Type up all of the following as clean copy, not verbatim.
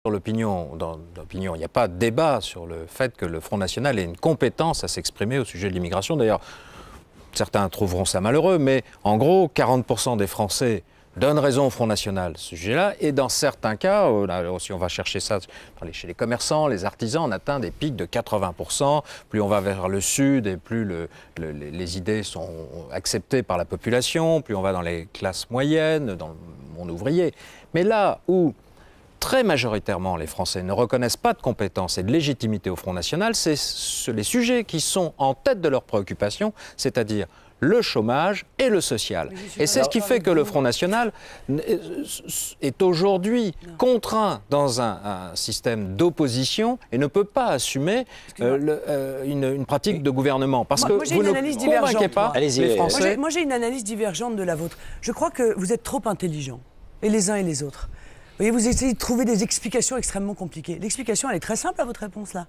Sur l'opinion, dans l'opinion, il n'y a pas de débat sur le fait que le Front National ait une compétence à s'exprimer au sujet de l'immigration. D'ailleurs, certains trouveront ça malheureux, mais en gros, 40% des Français donnent raison au Front National, ce sujet-là. Et dans certains cas, si on va chercher ça chez les commerçants, les artisans, on atteint des pics de 80%. Plus on va vers le sud et plus les idées sont acceptées par la population, plus on va dans les classes moyennes, dans le monde ouvrier. Mais là où très majoritairement les Français ne reconnaissent pas de compétences et de légitimité au Front National, c'est les sujets qui sont en tête de leurs préoccupations, c'est-à-dire le chômage et le social. Et c'est ce qui fait que le Front National est aujourd'hui contraint dans un système d'opposition et ne peut pas assumer une pratique de gouvernement. Parce que vous ne convainquez pas les Français. Moi, j'ai une analyse divergente de la vôtre. Je crois que vous êtes trop intelligents, et les uns et les autres. Vous voyez, vous essayez de trouver des explications extrêmement compliquées. L'explication, elle est très simple à votre réponse, là.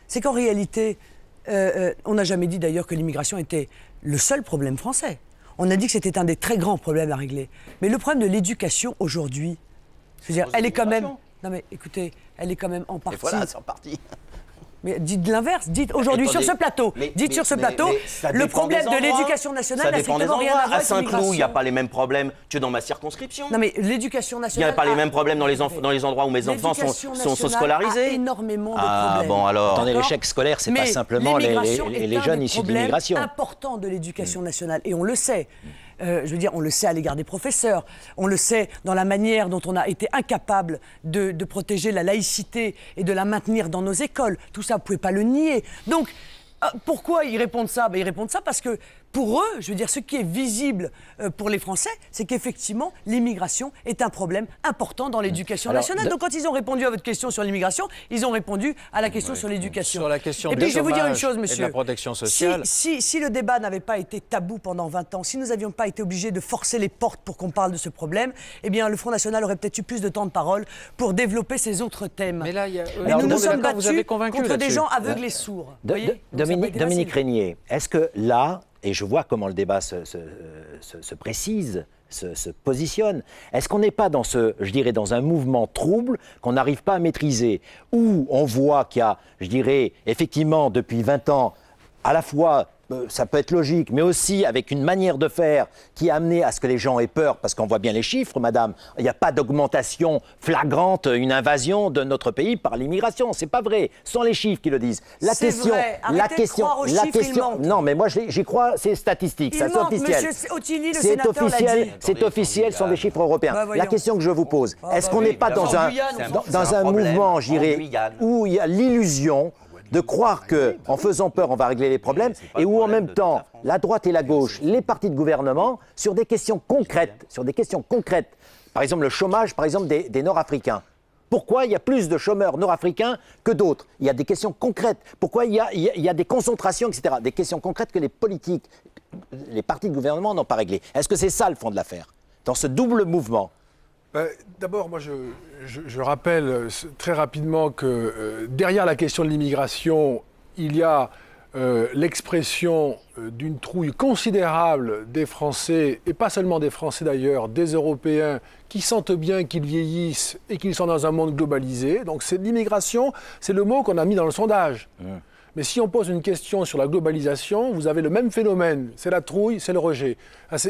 C'est qu'en réalité, on n'a jamais dit d'ailleurs que l'immigration était le seul problème français. On a dit que c'était un des très grands problèmes à régler. Mais le problème de l'éducation aujourd'hui, je veux dire, elle est quand même... Non mais écoutez, elle est quand même en partie... Et voilà, c'est en partie. Mais dites l'inverse, dites aujourd'hui sur ce plateau, le problème de l'éducation nationale n'a strictement rien à voir avec l'immigration. À Saint-Cloud, il n'y a pas les mêmes problèmes que dans ma circonscription. Non mais l'éducation nationale... Il n'y a pas les mêmes problèmes dans les endroits où mes enfants sont scolarisés. A énormément de problèmes. Bon alors... Attendez, l'échec scolaire, c'est pas simplement les jeunes issus de l'immigration. C'est important de l'éducation nationale, et on le sait. Je veux dire, on le sait à l'égard des professeurs, on le sait dans la manière dont on a été incapable de protéger la laïcité et de la maintenir dans nos écoles. Tout ça, vous ne pouvez pas le nier. Donc, pourquoi ils répondent ça? Ils répondent ça parce que, pour eux, je veux dire, ce qui est visible pour les Français, c'est qu'effectivement, l'immigration est un problème important dans l'éducation nationale. Donc, quand ils ont répondu à votre question sur l'immigration, ils ont répondu à la question sur l'éducation. Sur la question et puis, je vais vous dire une chose, monsieur. Et de la protection sociale. Si le débat n'avait pas été tabou pendant 20 ans, si nous n'avions pas été obligés de forcer les portes pour qu'on parle de ce problème, eh bien, le Front National aurait peut-être eu plus de temps de parole pour développer ces autres thèmes. Mais là, nous nous sommes battus contre des gens aveugles et sourds. Dominique Régnier, est-ce que là, et je vois comment le débat se précise, se positionne, est-ce qu'on n'est pas dans dans un mouvement trouble qu'on n'arrive pas à maîtriser, où on voit qu'il y a, je dirais, effectivement, depuis 20 ans, à la fois, ça peut être logique, mais aussi avec une manière de faire qui a amené à ce que les gens aient peur, parce qu'on voit bien les chiffres, madame. Il n'y a pas d'augmentation flagrante, une invasion de notre pays par l'immigration. C'est pas vrai. Ce sont les chiffres qui le disent. La question, non, mais moi j'y crois, c'est statistique, c'est officiel. C'est officiel, ce sont des chiffres européens. La question que je vous pose, est-ce qu'on n'est pas dans un mouvement, je dirais, où il y a l'illusion de croire qu'en faisant peur, on va régler les problèmes, et où en même temps, la droite et la gauche, les partis de gouvernement, sur des questions concrètes, par exemple le chômage, par exemple des Nord-Africains. Pourquoi il y a plus de chômeurs nord-africains que d'autres? Il y a des questions concrètes. Pourquoi il y a des concentrations, etc. Des questions concrètes que les politiques, les partis de gouvernement n'ont pas réglées. Est-ce que c'est ça le fond de l'affaire, dans ce double mouvement? D'abord, moi, je rappelle très rapidement que derrière la question de l'immigration, il y a l'expression d'une trouille considérable des Français, et pas seulement des Français d'ailleurs, des Européens, qui sentent bien qu'ils vieillissent et qu'ils sont dans un monde globalisé. Donc l'immigration, c'est le mot qu'on a mis dans le sondage. Mais si on pose une question sur la globalisation, vous avez le même phénomène. C'est la trouille, c'est le rejet.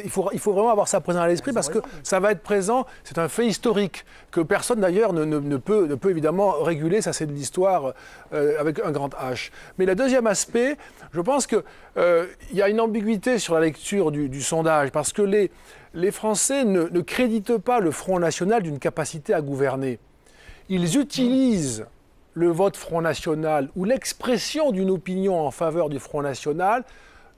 Il faut vraiment avoir ça présent à l'esprit parce que ça va être présent. C'est un fait historique que personne d'ailleurs ne peut évidemment réguler. Ça, c'est de l'histoire avec un grand H. Mais le deuxième aspect, je pense qu'il y a une ambiguïté sur la lecture du sondage parce que les Français ne créditent pas le Front National d'une capacité à gouverner. Ils utilisent le vote Front National ou l'expression d'une opinion en faveur du Front National,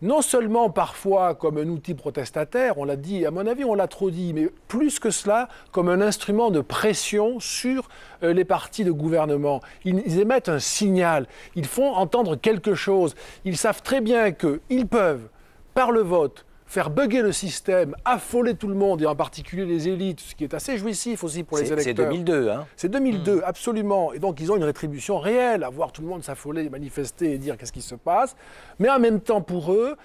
non seulement parfois comme un outil protestataire, on l'a dit, à mon avis on l'a trop dit, mais plus que cela comme un instrument de pression sur les partis de gouvernement. Ils émettent un signal, ils font entendre quelque chose. Ils savent très bien qu'ils peuvent, par le vote, faire bugger le système, affoler tout le monde, et en particulier les élites, ce qui est assez jouissif aussi pour les électeurs. C'est 2002, hein? C'est 2002, absolument. Et donc, ils ont une rétribution réelle à voir tout le monde s'affoler, manifester et dire qu'est-ce qui se passe. Mais en même temps, pour eux,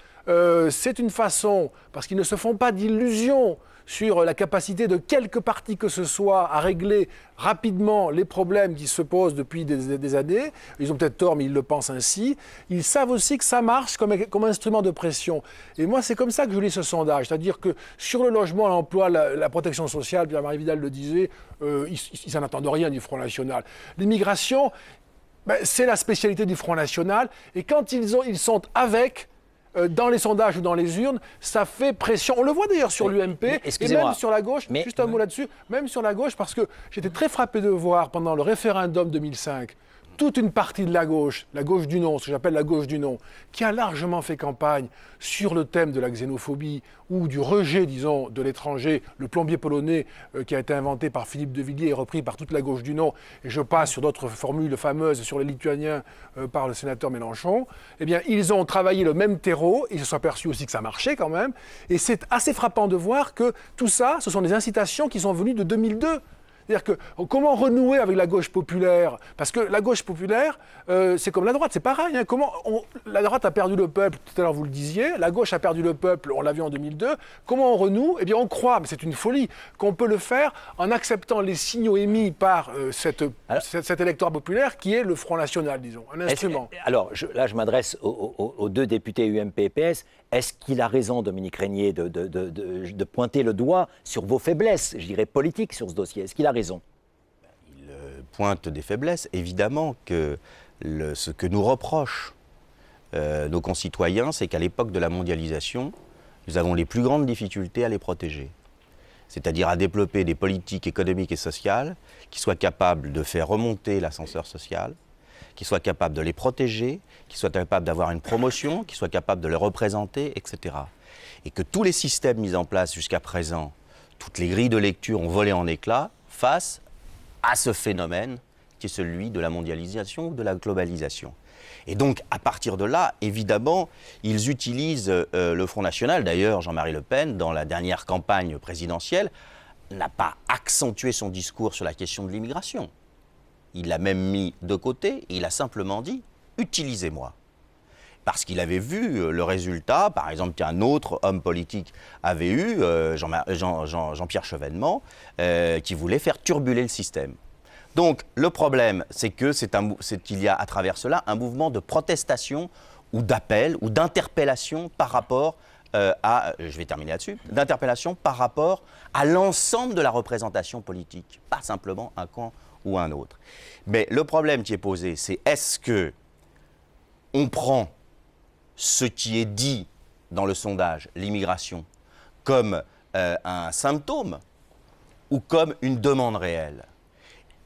c'est une façon, parce qu'ils ne se font pas d'illusions sur la capacité de quelque parti que ce soit à régler rapidement les problèmes qui se posent depuis des années. Ils ont peut-être tort, mais ils le pensent ainsi. Ils savent aussi que ça marche comme instrument de pression. Et moi, c'est comme ça que je lis ce sondage. C'est-à-dire que sur le logement, l'emploi, la protection sociale, Pierre-Marie Vidal le disait, ils n'en attendent rien du Front National. L'immigration, c'est la spécialité du Front National. Et quand ils sont avec... dans les sondages ou dans les urnes, ça fait pression. On le voit d'ailleurs sur l'UMP et même sur la gauche. Juste un mot là-dessus. Même sur la gauche, parce que j'étais très frappé de voir pendant le référendum 2005 toute une partie de la gauche du non, ce que j'appelle la gauche du non, qui a largement fait campagne sur le thème de la xénophobie ou du rejet, disons, de l'étranger, le plombier polonais qui a été inventé par Philippe de Villiers et repris par toute la gauche du non, et je passe sur d'autres formules fameuses sur les Lituaniens par le sénateur Mélenchon. Eh bien, ils ont travaillé le même terreau, ils se sont aperçus aussi que ça marchait quand même, et c'est assez frappant de voir que tout ça, ce sont des incitations qui sont venues de 2002. C'est-à-dire que comment renouer avec la gauche populaire? Parce que la gauche populaire, c'est comme la droite, c'est pareil. Hein. La droite a perdu le peuple, tout à l'heure vous le disiez, la gauche a perdu le peuple, on l'a vu en 2002. Comment on renoue? Eh bien on croit, mais c'est une folie, qu'on peut le faire en acceptant les signaux émis par cet électorat populaire qui est le Front National, disons, un instrument. Alors là, je m'adresse aux deux députés UMP et PS. Est-ce qu'il a raison, Dominique Régnier, de pointer le doigt sur vos faiblesses, je dirais politiques, sur ce dossier? Est-ce qu'il a raison? Il pointe des faiblesses. Évidemment que ce que nous reprochent nos concitoyens, c'est qu'à l'époque de la mondialisation, nous avons les plus grandes difficultés à les protéger. C'est-à-dire à développer des politiques économiques et sociales qui soient capables de faire remonter l'ascenseur social, qui soient capables de les protéger, qui soient capables d'avoir une promotion, qui soient capables de les représenter, etc. Et que tous les systèmes mis en place jusqu'à présent, toutes les grilles de lecture ont volé en éclats face à ce phénomène qui est celui de la mondialisation ou de la globalisation. Et donc, à partir de là, évidemment, ils utilisent le Front National. D'ailleurs, Jean-Marie Le Pen, dans la dernière campagne présidentielle, n'a pas accentué son discours sur la question de l'immigration. Il l'a même mis de côté et il a simplement dit « utilisez-moi ». Parce qu'il avait vu le résultat, par exemple, qu'un autre homme politique avait eu, Jean-Pierre Chevènement, qui voulait faire turbuler le système. Donc le problème, c'est qu'il y a à travers cela un mouvement de protestation ou d'appel ou d'interpellation par rapport je vais terminer là-dessus, d'interpellation par rapport à l'ensemble de la représentation politique, pas simplement un camp ou un autre. Mais le problème qui est posé, c'est est-ce que on prend ce qui est dit dans le sondage, l'immigration, comme un symptôme ou comme une demande réelle?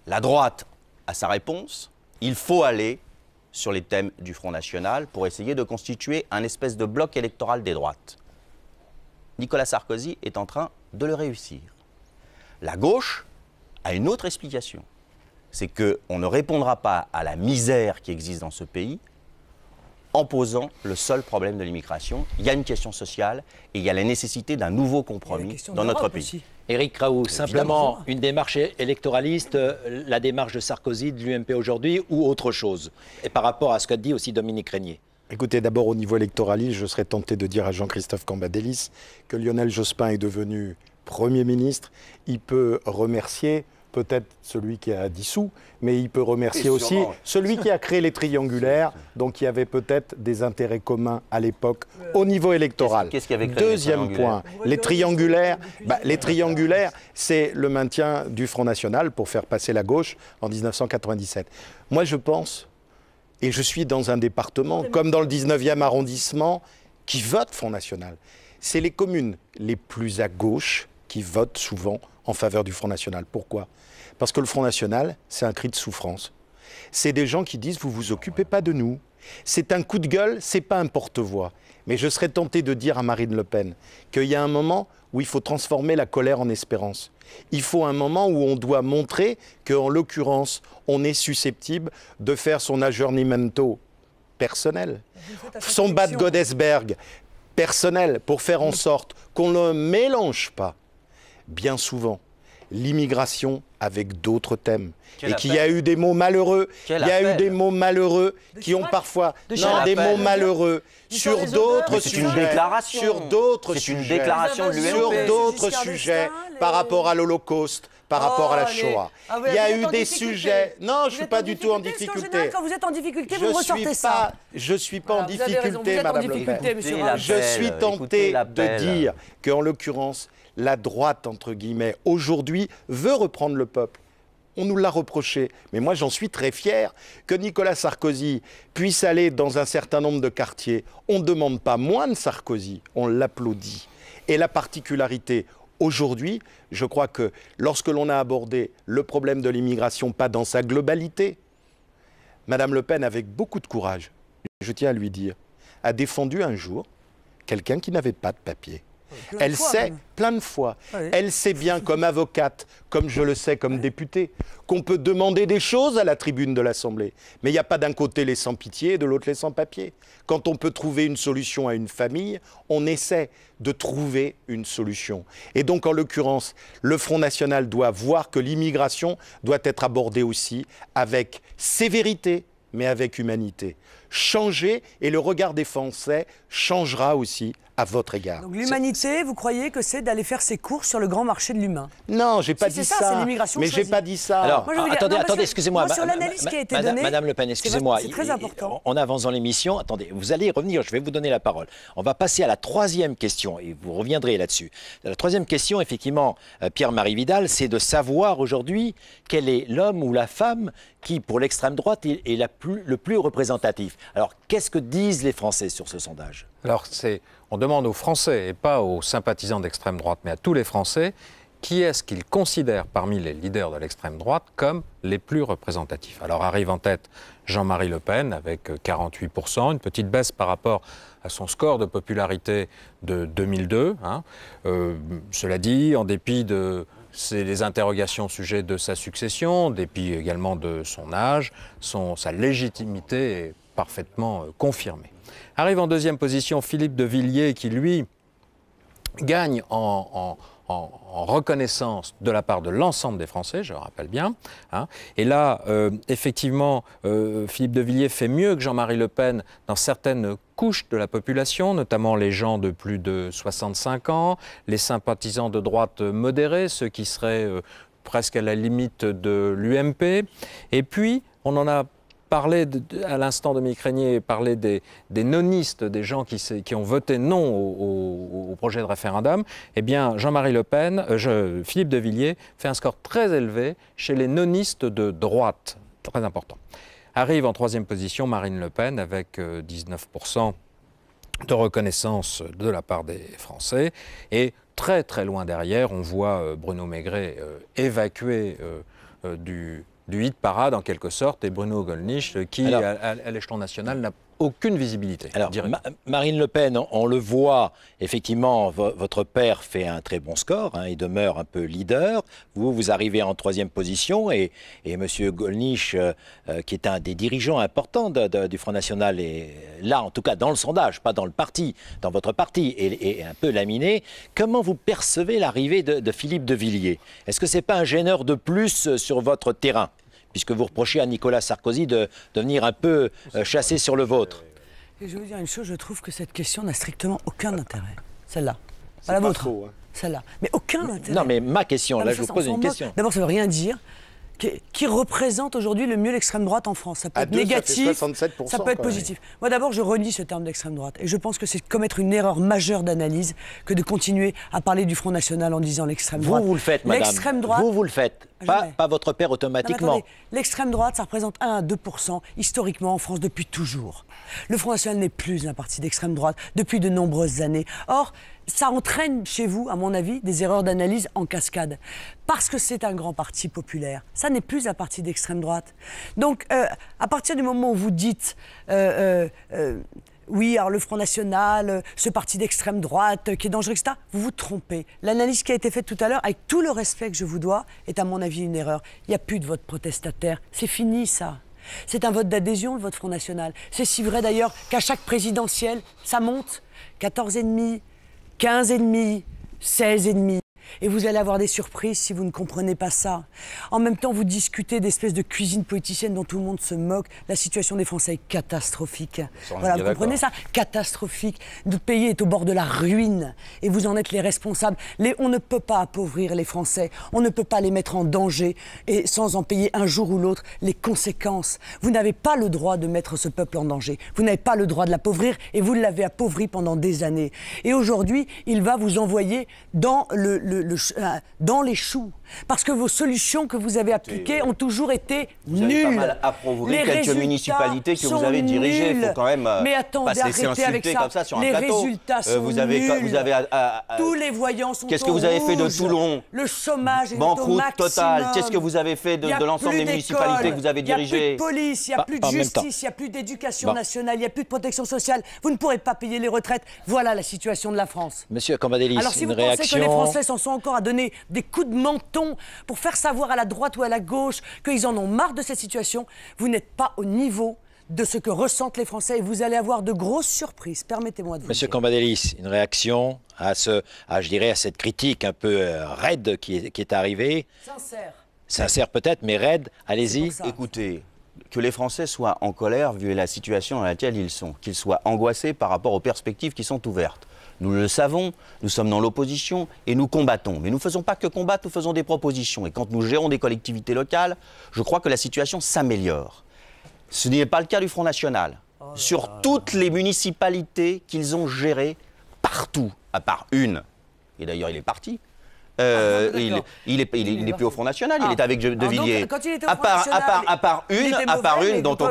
La droite a sa réponse. Il faut aller sur les thèmes du Front National pour essayer de constituer un espèce de bloc électoral des droites. Nicolas Sarkozy est en train de le réussir. La gauche a une autre explication. C'est qu'on ne répondra pas à la misère qui existe dans ce pays en posant le seul problème de l'immigration. Il y a une question sociale et il y a la nécessité d'un nouveau compromis dans notre pays. Aussi. Éric Raoult, simplement une démarche électoraliste, la démarche de Sarkozy, de l'UMP aujourd'hui ou autre chose? Et par rapport à ce qu'a dit aussi Dominique Régnier. Écoutez, d'abord au niveau électoraliste, je serais tenté de dire à Jean-Christophe Cambadélis que Lionel Jospin est devenu Premier ministre. Il peut remercier peut-être celui qui a dissous, mais il peut remercier aussi celui qui a créé les triangulaires, donc il y avait peut-être des intérêts communs à l'époque au niveau électoral. Qu'est-ce qui avait créé Deuxième point, les triangulaires, c'est le maintien du Front National pour faire passer la gauche en 1997. Moi, je pense, et je suis dans un département, comme dans le 19e arrondissement, qui vote Front National. C'est les communes les plus à gauche qui votent souvent en faveur du Front National. Pourquoi ? Parce que le Front National, c'est un cri de souffrance. C'est des gens qui disent « vous vous occupez pas de nous ». C'est un coup de gueule, c'est pas un porte-voix. Mais je serais tenté de dire à Marine Le Pen qu'il y a un moment où il faut transformer la colère en espérance. Il faut un moment où on doit montrer qu'en l'occurrence, on est susceptible de faire son aggiornamento personnel, son Bad Godesberg personnel, pour faire en sorte qu'on ne mélange pas, bien souvent, l'immigration avec d'autres thèmes. Et qu'il y a eu des mots malheureux, il y a eu des mots malheureux qui ont parfois... Non, des mots malheureux sur d'autres sujets. C'est une déclaration. Sur d'autres sujets. C'est une déclaration de l'UMP. Sur d'autres sujets, par rapport à l'Holocauste, par rapport à la Shoah. Il y a eu des sujets... Non, je ne suis pas du tout en difficulté. Quand vous êtes en difficulté, vous ressortez ça. Je ne suis pas en difficulté, Madame Le Pen. Je suis tenté de dire qu'en l'occurrence, la droite, entre guillemets, aujourd'hui, veut reprendre le peuple. On nous l'a reproché. Mais moi, j'en suis très fier que Nicolas Sarkozy puisse aller dans un certain nombre de quartiers. On ne demande pas moins de Sarkozy, on l'applaudit. Et la particularité, aujourd'hui, je crois que lorsque l'on a abordé le problème de l'immigration, pas dans sa globalité, Madame Le Pen, avec beaucoup de courage, je tiens à lui dire, a défendu un jour quelqu'un qui n'avait pas de papier. Elle sait, plein de fois, elle sait bien comme avocate, comme je le sais comme députée, qu'on peut demander des choses à la tribune de l'Assemblée. Mais il n'y a pas d'un côté les sans-pitié et de l'autre les sans-papiers. Quand on peut trouver une solution à une famille, on essaie de trouver une solution. Et donc, en l'occurrence, le Front National doit voir que l'immigration doit être abordée aussi avec sévérité, mais avec humanité. Changer, et le regard des Français changera aussi à votre égard. Donc l'humanité, vous croyez que c'est d'aller faire ses courses sur le grand marché de l'humain? Non, j'ai pas dit ça. C'est l'immigration. Mais j'ai pas dit ça. Alors, attendez, excusez-moi. Sur l'analyse qui a été donnée, Madame Le Pen, excusez-moi. C'est très important. On avance dans l'émission. Attendez, vous allez revenir, je vais vous donner la parole. On va passer à la troisième question, et vous reviendrez là-dessus. La troisième question, effectivement, Pierre-Marie Vidal, c'est de savoir aujourd'hui quel est l'homme ou la femme qui, pour l'extrême droite, est le plus représentatif. Alors, qu'est-ce que disent les Français sur ce sondage? Alors, on demande aux Français, et pas aux sympathisants d'extrême droite, mais à tous les Français, qui est-ce qu'ils considèrent parmi les leaders de l'extrême droite comme les plus représentatifs. Alors arrive en tête Jean-Marie Le Pen avec 48%, une petite baisse par rapport à son score de popularité de 2002. Cela dit, en dépit de les interrogations au sujet de sa succession, en dépit également de son âge, sa légitimité est parfaitement confirmée. Arrive en deuxième position Philippe de Villiers qui, lui, gagne en reconnaissance de la part de l'ensemble des Français, je le rappelle bien. Et là, effectivement, Philippe de Villiers fait mieux que Jean-Marie Le Pen dans certaines couches de la population, notamment les gens de plus de 65 ans, les sympathisants de droite modérée, ceux qui seraient presque à la limite de l'UMP. Et puis, on en a parlé à l'instant, Dominique Régnier parlait des nonistes, des gens qui ont voté non au projet de référendum. Eh bien, Jean-Marie Le Pen, Philippe de Villiers fait un score très élevé chez les nonistes de droite, très important. Arrive en troisième position Marine Le Pen avec 19% de reconnaissance de la part des Français. Et très très loin derrière, on voit Bruno Maigret évacué du hit parade en quelque sorte, et Bruno Gollnisch qui, à l'échelon national, n'a aucune visibilité. Alors, Marine Le Pen, on le voit, effectivement, votre père fait un très bon score, il demeure un peu leader. Vous arrivez en troisième position et M. Gollnisch, qui est un des dirigeants importants du Front National, est là, en tout cas dans le sondage, pas dans le parti, dans votre parti, est un peu laminé. Comment vous percevez l'arrivée de Philippe de Villiers? Est-ce que ce n'est pas un gêneur de plus sur votre terrain, puisque vous reprochez à Nicolas Sarkozy de venir un peu chasser sur le vôtre? Et je vais vous dire une chose, je trouve que cette question n'a strictement aucun intérêt. Celle-là. Pas la vôtre. Celle-là. Mais aucun intérêt. Non, mais ma question, là, je vous pose une question. D'abord, ça ne veut rien dire. Qui représente aujourd'hui le mieux l'extrême droite en France. Ça peut être négatif, ça peut être positif. Moi d'abord, je renie ce terme d'extrême droite. Et je pense que c'est commettre une erreur majeure d'analyse que de continuer à parler du Front National en disant l'extrême droite. Vous le faites, madame. L'extrême droite, vous le faites. Pas votre père automatiquement. L'extrême droite, ça représente 1 à 2% historiquement en France depuis toujours. Le Front National n'est plus un parti d'extrême droite depuis de nombreuses années. Or, ça entraîne chez vous, à mon avis, des erreurs d'analyse en cascade. Parce que c'est un grand parti populaire. Ça n'est plus un parti d'extrême droite. Donc, à partir du moment où vous dites... oui, alors le Front National, ce parti d'extrême droite qui est dangereux, etc., vous vous trompez. L'analyse qui a été faite tout à l'heure, avec tout le respect que je vous dois, est à mon avis une erreur. Il n'y a plus de vote protestataire. C'est fini, ça. C'est un vote d'adhésion, le vote Front National. C'est si vrai d'ailleurs qu'à chaque présidentielle, ça monte. 14,5, 15,5, 16,5. Et vous allez avoir des surprises si vous ne comprenez pas ça. En même temps, vous discutez d'espèces de cuisine politicienne dont tout le monde se moque. La situation des Français est catastrophique. Voilà, vous comprenez ça? Catastrophique. Notre pays est au bord de la ruine. Et vous en êtes les responsables. On ne peut pas appauvrir les Français. On ne peut pas les mettre en danger et sans en payer un jour ou l'autre les conséquences. Vous n'avez pas le droit de mettre ce peuple en danger. Vous n'avez pas le droit de l'appauvrir et vous l'avez appauvri pendant des années. Et aujourd'hui, il va vous envoyer dans les choux. Parce que vos solutions que vous avez appliquées ont toujours été nulles. Vous avez pas mal appauvri quelques municipalités que vous avez dirigées. Il faut quand même pas se laisser insulter comme ça sur un plateau. Les résultats sont nuls. Tous les voyants sont Qu'est-ce que vous avez fait de Toulon? Le chômage est banqueroute au maximum. totale. Qu'est-ce que vous avez fait de l'ensemble des municipalités que vous avez dirigées? Il n'y a plus de police, il n'y a plus de justice, il n'y a plus d'éducation nationale, il n'y a plus de protection sociale. Vous ne pourrez pas payer les retraites. Voilà la situation de la France. Monsieur Cambadélis, alors si vous pensez que les Français s'en sont encore à donner des coups de menton pour faire savoir à la droite ou à la gauche qu'ils en ont marre de cette situation, vous n'êtes pas au niveau de ce que ressentent les Français et vous allez avoir de grosses surprises. Permettez-moi de vous Monsieur dire. Cambadélis, une réaction à cette critique un peu raide qui est arrivée. Sincère peut-être, mais raide. Allez-y. Écoutez, que les Français soient en colère vu la situation dans laquelle ils sont, qu'ils soient angoissés par rapport aux perspectives qui sont ouvertes. Nous le savons, nous sommes dans l'opposition et nous combattons. Mais nous ne faisons pas que combattre, nous faisons des propositions. Et quand nous gérons des collectivités locales, je crois que la situation s'améliore. Ce n'est pas le cas du Front National. Sur toutes les municipalités qu'ils ont gérées, partout, à part une, et d'ailleurs il est parti, il n'est plus au Front National, il est avec De Villiers. À part une dont on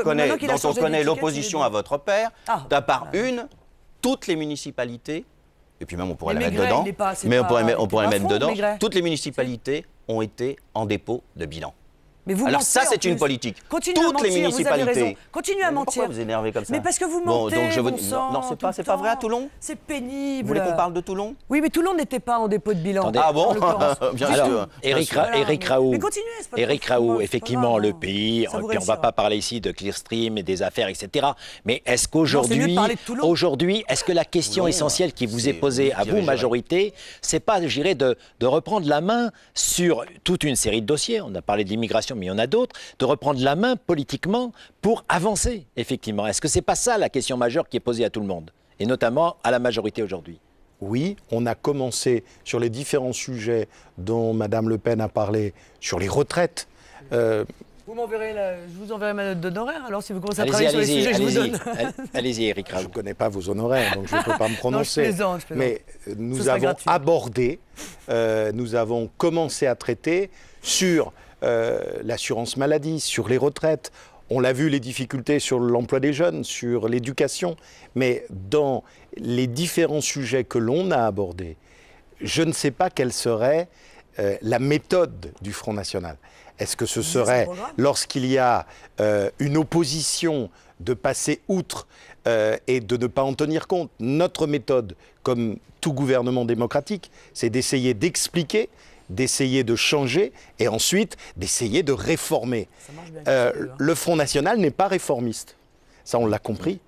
connaît l'opposition à votre père, à part une, toutes les municipalités, et puis même on pourrait la mettre dedans, on pourrait la mettre dedans, toutes les municipalités ont été en dépôt de bilan. Mais vous alors mentez, ça, c'est une politique. Continuez toutes à mentir, les municipalités. Continuez à mentir. Pourquoi vous énervez comme ça? Mais parce que vous mentez. Non, c'est pas vrai à Toulon. C'est pénible. Vous voulez qu'on parle de Toulon? Oui, mais Toulon n'était pas en dépôt de bilan. Attendez. Ah bon? Bien sûr. Éric Raoult. Mais continuez, c'est pas Éric Raoult, effectivement, le pays. Puis on ne va pas parler ici de Clearstream et des affaires, etc. Mais est-ce qu'aujourd'hui, est-ce que la question essentielle qui vous est posée à vous, majorité, c'est pas, je dirais, de reprendre la main sur toute une série de dossiers? On a parlé de l'immigration, mais il y en a d'autres. De reprendre la main politiquement pour avancer, effectivement. Est-ce que ce n'est pas ça la question majeure qui est posée à tout le monde, et notamment à la majorité aujourd'hui? Oui, on a commencé sur les différents sujets dont Mme Le Pen a parlé, sur les retraites. Vous m'enverrez je vous enverrai ma note d'honoraires, alors si vous commencez à travailler sur les sujets que je vous donne. Allez-y, Éric Raoult. Je ne connais pas vos honoraires, donc je ne peux pas me prononcer. Non, je plaisante. Mais nous avons abordé, nous avons commencé à traiter sur l'assurance maladie, sur les retraites. On l'a vu, les difficultés sur l'emploi des jeunes, sur l'éducation. Mais dans les différents sujets que l'on a abordés, je ne sais pas quelle serait la méthode du Front National. Est-ce que ce serait, lorsqu'il y a une opposition, de passer outre et de ne pas en tenir compte? Notre méthode, comme tout gouvernement démocratique, c'est d'essayer d'expliquer, d'essayer de changer et ensuite d'essayer de réformer. Le Front National n'est pas réformiste, ça on l'a compris.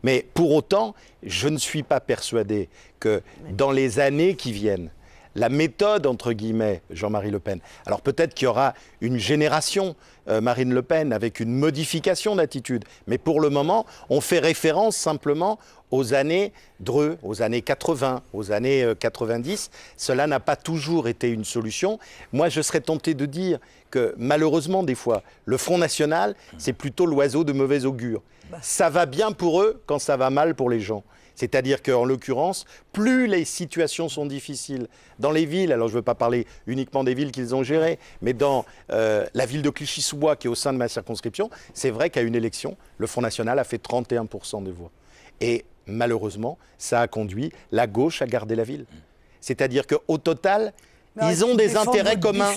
Mais pour autant, je ne suis pas persuadé que dans les années qui viennent, la méthode, entre guillemets, Jean-Marie Le Pen, alors peut-être qu'il y aura une génération Marine Le Pen avec une modification d'attitude, mais pour le moment, on fait référence simplement aux années Dreux, aux années 80, aux années 90. Cela n'a pas toujours été une solution. Moi, je serais tenté de dire que malheureusement, des fois, le Front National, c'est plutôt l'oiseau de mauvais augure. Ça va bien pour eux quand ça va mal pour les gens. C'est-à-dire qu'en l'occurrence, plus les situations sont difficiles dans les villes, alors je ne veux pas parler uniquement des villes qu'ils ont gérées, mais dans la ville de Clichy-sous-Bois, qui est au sein de ma circonscription, c'est vrai qu'à une élection, le Front National a fait 31% des voix. Et malheureusement, ça a conduit la gauche à garder la ville. C'est-à-dire qu'au total, ils ont des intérêts communs.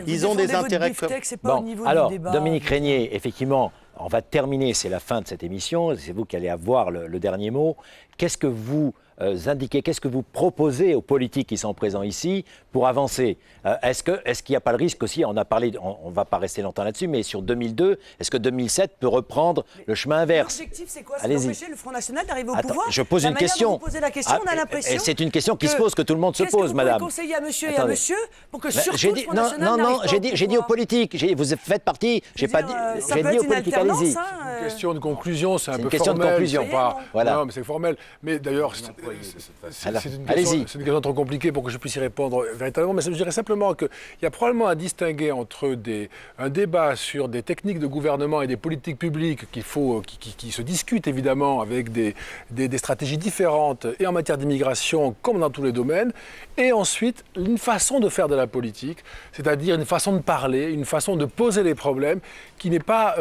Ils ont des intérêts communs. Bon, alors, Dominique Régnier, effectivement, on va terminer, c'est la fin de cette émission, c'est vous qui allez avoir le dernier mot. Qu'est-ce que vous indiquer, qu'est-ce que vous proposez aux politiques qui sont présents ici pour avancer? Est-ce qu'il n'y a pas le risque aussi, on a parlé, on ne va pas rester longtemps là-dessus, mais sur 2002, est-ce que 2007 peut reprendre le chemin inverse? L'objectif, c'est quoi? C'est d'empêcher le Front National d'arriver au pouvoir? Je pose une question. Vous posez la question, on a l'impression. C'est une question qui se pose, que tout le monde se pose, madame. Qu'est-ce que vous pouvez conseiller à monsieur et à monsieur pour que surtout le Front National n'arrive pas au pouvoir? J'ai dit aux politiques. Vous faites partie. J'ai pas dit. J'ai dit aux politiques. Allez-y. Une question de conclusion, c'est un peu formel. Une question de conclusion. Voilà. Non, mais c'est formel. Mais d'ailleurs, c'est une question trop compliquée pour que je puisse y répondre véritablement. Mais je dirais simplement qu'il y a probablement à distinguer entre un débat sur des techniques de gouvernement et des politiques publiques qui se discutent évidemment avec des stratégies différentes et en matière d'immigration comme dans tous les domaines, et ensuite une façon de faire de la politique, c'est-à-dire une façon de parler, une façon de poser les problèmes qui n'est pas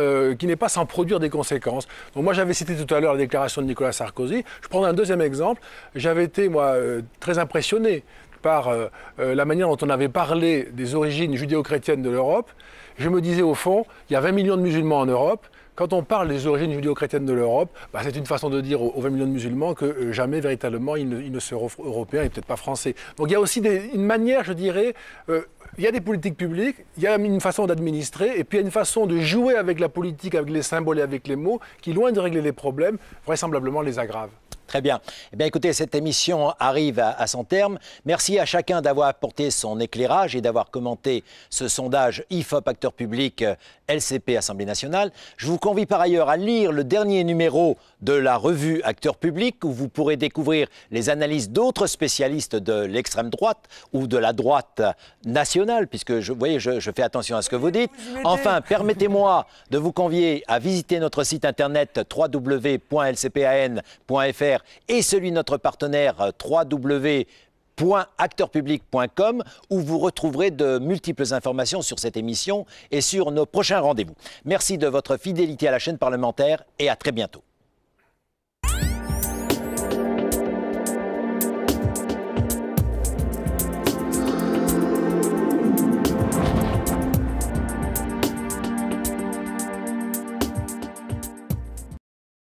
sans produire des conséquences. Donc moi j'avais cité tout à l'heure la déclaration de Nicolas Sarkozy. Je prends un deuxième exemple. J'avais été moi très impressionné par la manière dont on avait parlé des origines judéo-chrétiennes de l'Europe. Je me disais au fond, il y a 20 millions de musulmans en Europe. Quand on parle des origines judéo-chrétiennes de l'Europe, c'est une façon de dire aux 20 millions de musulmans que jamais véritablement ils ne seront européens et peut-être pas français. Donc il y a aussi une manière, je dirais, il y a des politiques publiques, il y a une façon d'administrer, et puis il y a une façon de jouer avec la politique, avec les symboles et avec les mots, qui, loin de régler les problèmes, vraisemblablement les aggravent. Très bien. Eh bien, écoutez, cette émission arrive à son terme. Merci à chacun d'avoir apporté son éclairage et d'avoir commenté ce sondage IFOP Acteur Public LCP Assemblée Nationale. Je vous convie par ailleurs à lire le dernier numéro de la revue Acteur Public, où vous pourrez découvrir les analyses d'autres spécialistes de l'extrême droite ou de la droite nationale, puisque vous voyez, je fais attention à ce que vous dites. Enfin, permettez-moi de vous convier à visiter notre site internet www.lcpan.fr et celui de notre partenaire www.acteurpublic.com, où vous retrouverez de multiples informations sur cette émission et sur nos prochains rendez-vous. Merci de votre fidélité à la chaîne parlementaire et à très bientôt.